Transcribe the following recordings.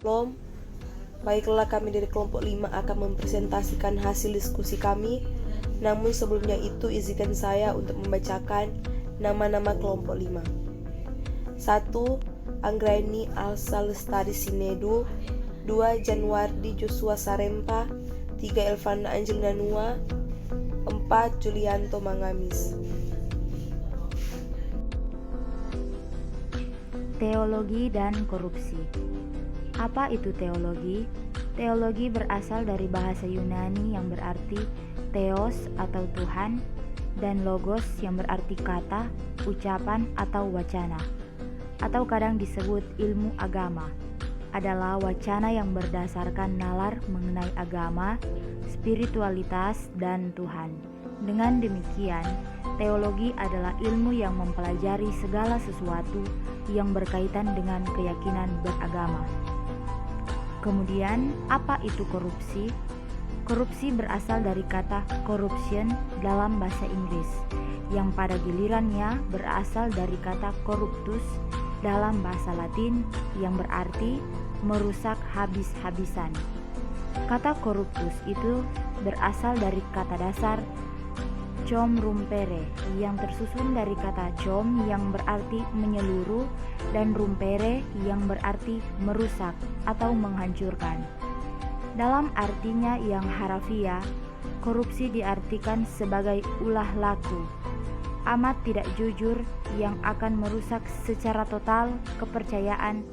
Shalom. Baiklah, kami dari kelompok 5 akan mempresentasikan hasil diskusi kami. Namun sebelumnya itu izinkan saya untuk membacakan nama-nama kelompok 5. 1. Anggraini Alsa Lestari Sinedu. 2. Januardi Joshua Sarempa. 3. Elvana Angelina Nua. 4. Julianto Mangamis. Teologi dan korupsi. Apa itu teologi? Teologi berasal dari bahasa Yunani yang berarti theos atau Tuhan dan logos yang berarti kata, ucapan atau wacana. Atau kadang disebut ilmu agama. Adalah wacana yang berdasarkan nalar mengenai agama, spiritualitas, dan Tuhan. Dengan demikian, teologi adalah ilmu yang mempelajari segala sesuatu yang berkaitan dengan keyakinan beragama. Kemudian, apa itu korupsi? Korupsi berasal dari kata corruption dalam bahasa Inggris, yang pada gilirannya berasal dari kata corruptus dalam bahasa Latin yang berarti merusak habis-habisan. Kata corruptus itu berasal dari kata dasar com rumpere yang tersusun dari kata com yang berarti menyeluruh dan rumpere yang berarti merusak atau menghancurkan. Dalam artinya yang harafiah, korupsi diartikan sebagai ulah laku, amat tidak jujur yang akan merusak secara total kepercayaan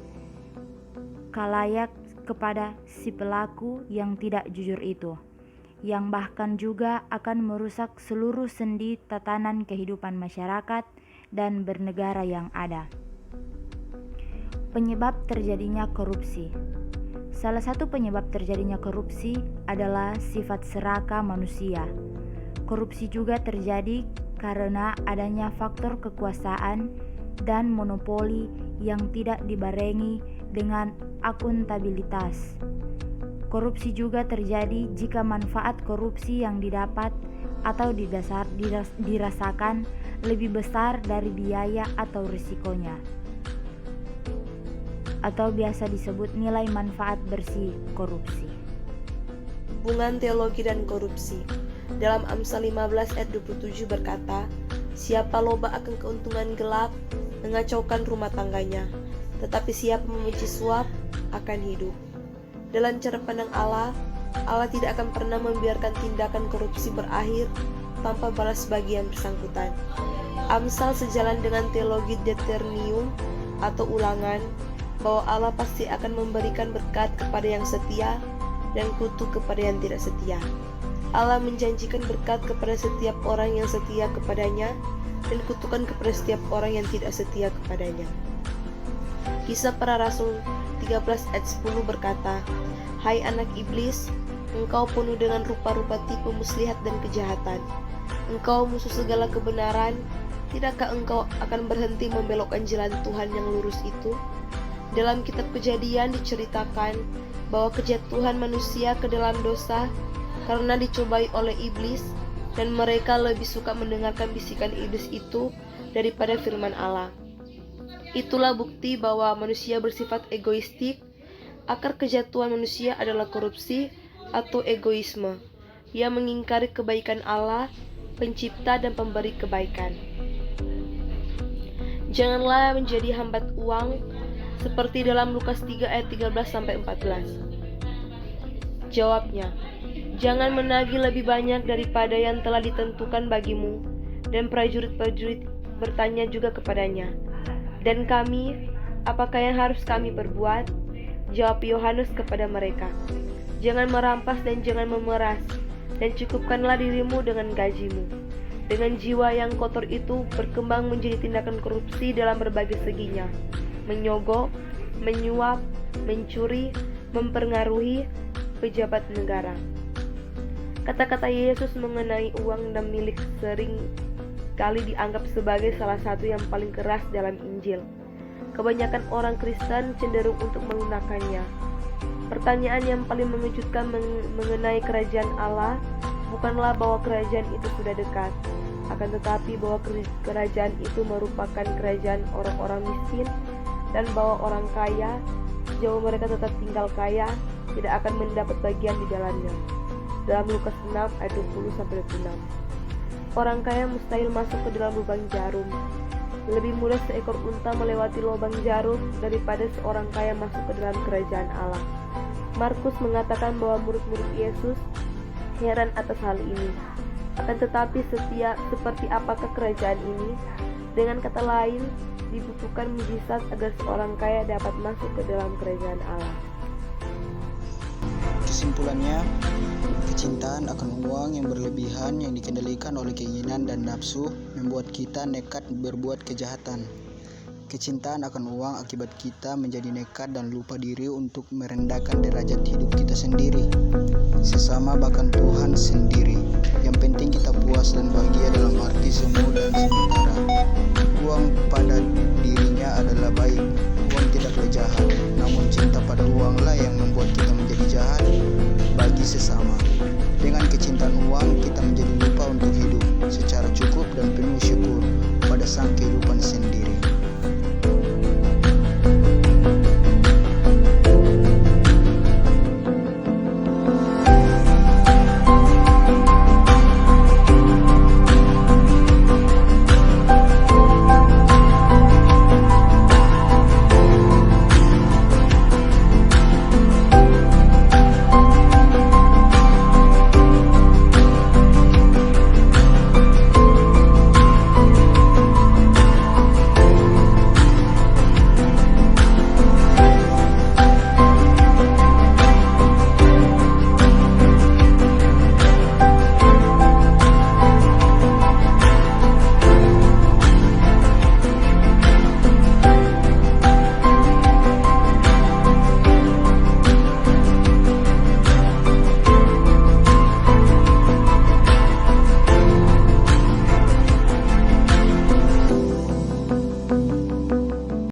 khalayak kepada si pelaku yang tidak jujur itu, yang bahkan juga akan merusak seluruh sendi tatanan kehidupan masyarakat dan bernegara yang ada. Penyebab terjadinya korupsi. Salah satu penyebab terjadinya korupsi adalah sifat serakah manusia. Korupsi juga terjadi karena adanya faktor kekuasaan dan monopoli yang tidak dibarengi dengan akuntabilitas. Korupsi juga terjadi jika manfaat korupsi yang didapat atau dirasakan lebih besar dari biaya atau risikonya, atau biasa disebut nilai manfaat bersih korupsi. Hubungan teologi dan korupsi. Dalam Amsal 15 ayat 27 berkata, "Siapa loba akan keuntungan gelap, mengacaukan rumah tangganya, tetapi siapa membenci suap akan hidup." Dalam cara pandang Allah, Allah tidak akan pernah membiarkan tindakan korupsi berakhir tanpa balas bagi yang bersangkutan. Amsal sejalan dengan teologi Deuteronomium atau ulangan bahwa Allah pasti akan memberikan berkat kepada yang setia dan kutuk kepada yang tidak setia. Allah menjanjikan berkat kepada setiap orang yang setia kepadanya dan kutukan kepada setiap orang yang tidak setia kepadanya. Kisah Para Rasul 13 ayat 10 berkata, "Hai anak iblis, engkau penuh dengan rupa-rupa tipu muslihat dan kejahatan. Engkau musuh segala kebenaran, tidakkah engkau akan berhenti membelokkan jalan Tuhan yang lurus itu?" Dalam kitab Kejadian diceritakan bahwa kejatuhan manusia ke dalam dosa karena dicobai oleh iblis, dan mereka lebih suka mendengarkan bisikan iblis itu daripada firman Allah. Itulah bukti bahwa manusia bersifat egoistik. Akar kejatuhan manusia adalah korupsi atau egoisme. Ia mengingkari kebaikan Allah, pencipta dan pemberi kebaikan. Janganlah menjadi hambat uang, seperti dalam Lukas 3 ayat 13-14. Jawabnya, "Jangan menagih lebih banyak daripada yang telah ditentukan bagimu." Dan prajurit-prajurit bertanya juga kepadanya, "Dan kami, apakah yang harus kami perbuat?" Jawab Yohanes kepada mereka, "Jangan merampas dan jangan memeras, dan cukupkanlah dirimu dengan gajimu." Dengan jiwa yang kotor itu berkembang menjadi tindakan korupsi dalam berbagai seginya, menyogok, menyuap, mencuri, mempengaruhi pejabat negara. Kata-kata Yesus mengenai uang dan milik sering kali dianggap sebagai salah satu yang paling keras dalam Injil. Kebanyakan orang Kristen cenderung untuk menggunakannya. Pertanyaan yang paling mengejutkan mengenai kerajaan Allah bukanlah bahwa kerajaan itu sudah dekat, akan tetapi bahwa kerajaan itu merupakan kerajaan orang-orang miskin, dan bahwa orang kaya sejauh mereka tetap tinggal kaya, tidak akan mendapat bagian di dalamnya. Dalam Lukas 6 ayat 20-26. Orang kaya mustahil masuk ke dalam lubang jarum. Lebih mudah seekor unta melewati lubang jarum daripada seorang kaya masuk ke dalam kerajaan Allah. Markus mengatakan bahwa murid-murid Yesus heran atas hal ini. Akan tetapi seperti apakah kerajaan ini? Dengan kata lain, dibutuhkan mujizat agar seorang kaya dapat masuk ke dalam kerajaan Allah. Kesimpulannya, kecintaan akan uang yang berlebihan yang dikendalikan oleh keinginan dan nafsu membuat kita nekat berbuat kejahatan. Kecintaan akan uang akibat kita menjadi nekat dan lupa diri untuk merendahkan derajat hidup kita sendiri, sesama bahkan Tuhan sendiri. Yang penting kita puas dan bahagia dalam arti semu dan sementara. Uang pada dirinya adalah baik, uang tidaklah jahat, namun cinta pada uanglah yang membuat